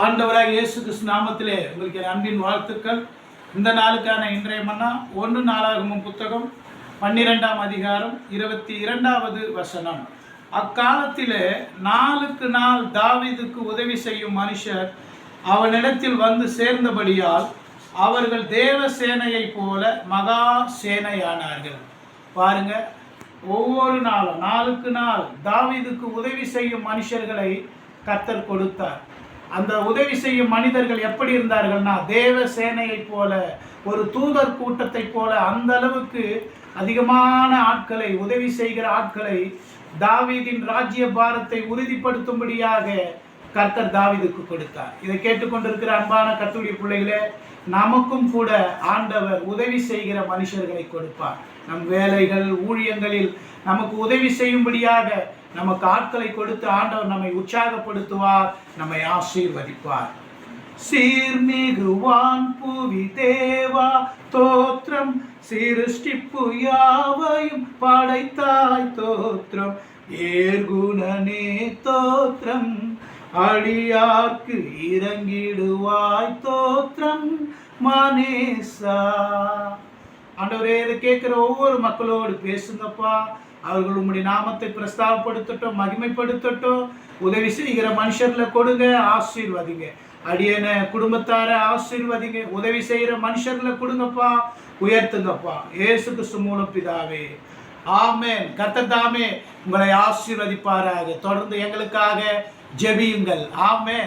ஆண்டவராக இயேசு கிறிஸ்து நாமத்திலே உங்களுக்கு என் அன்பின் வாழ்த்துக்கள். இந்த நாளுக்கான இன்றைய மன்னா 1 நாளாகமம் புத்தகம் 12ஆம் அதிகாரம் 22வது வசனம். அக்காலத்திலே நாளுக்கு நாள் தாவீதுக்கு உதவி செய்யும் மனுஷர் அவனிடத்தில் வந்து சேர்ந்தபடியால் அவர்கள் தேவ சேனையை போல மகா சேனையானார்கள். பாருங்க, ஒவ்வொரு நாளும் நாளுக்கு நாள் தாவீதுக்கு உதவி செய்யும் மனுஷர்களை கர்த்தர் கொடுத்தார். அந்த உதவி செய்யும் மனிதர்கள் எப்படி இருந்தார்கள்னா, தேவ சேனையை போல, ஒரு தூதர் கூட்டத்தை போல, அந்த அளவுக்கு அதிகமான ஆட்களை, உதவி செய்கிற ஆட்களை தாவீதின் ராஜ்ய பாரத்தை உறுதிப்படுத்தும்படியாக கர்த்தர் தாவீதுக்கு கொடுத்தார். இதை கேட்டுக்கொண்டிருக்கிற அன்பான கர்த்தருடைய பிள்ளைகளே, நமக்கும் கூட ஆண்டவர் உதவி செய்கிற மனுஷர்களை கொடுப்பார். நம் வேலைகள் ஊழியங்களில் நமக்கு உதவி செய்யும்படியாக நமக்கு ஆட்களை கொடுத்து ஆண்டவர் நம்மை உற்சாகப்படுத்துவார், நம்மை ஆசீர்வதிப்பார். சீர்மிகுவான் புவி தேவா தோத்திரம், சிருஷ்டிப்பு யாவையும் படைத்தாய் தோத்திரம், ஏர்குணனே தோத்திரம், அடியார்க்கு இறங்கிடுவாய் தோத்திரம் மனேசா. ஆண்டவரே, இதை கேட்கிற ஒவ்வொரு மக்களோடு பேசுங்கப்பா. அவர்கள் உம்முடைய நாமத்தை பிரஸ்தாபப்படுத்தட்டும், மகிமைப்படுத்தட்டும். உதவி செய்கிற மனுஷர்களை கொடுங்க, ஆசீர்வதிங்க. அடியன குடும்பத்தார ஆசீர்வதிங்க. உதவி செய்கிற மனுஷர்களை கொடுங்கப்பா, உயர்த்துங்கப்பா. இயேசு கிறிஸ்து மூலம் பிதாவே, ஆமென். கர்த்தர் தாமே உங்களை ஆசீர்வதிப்பாராக. தொடர்ந்து எங்களுக்காக ஜெபியுங்கள். ஆமென்.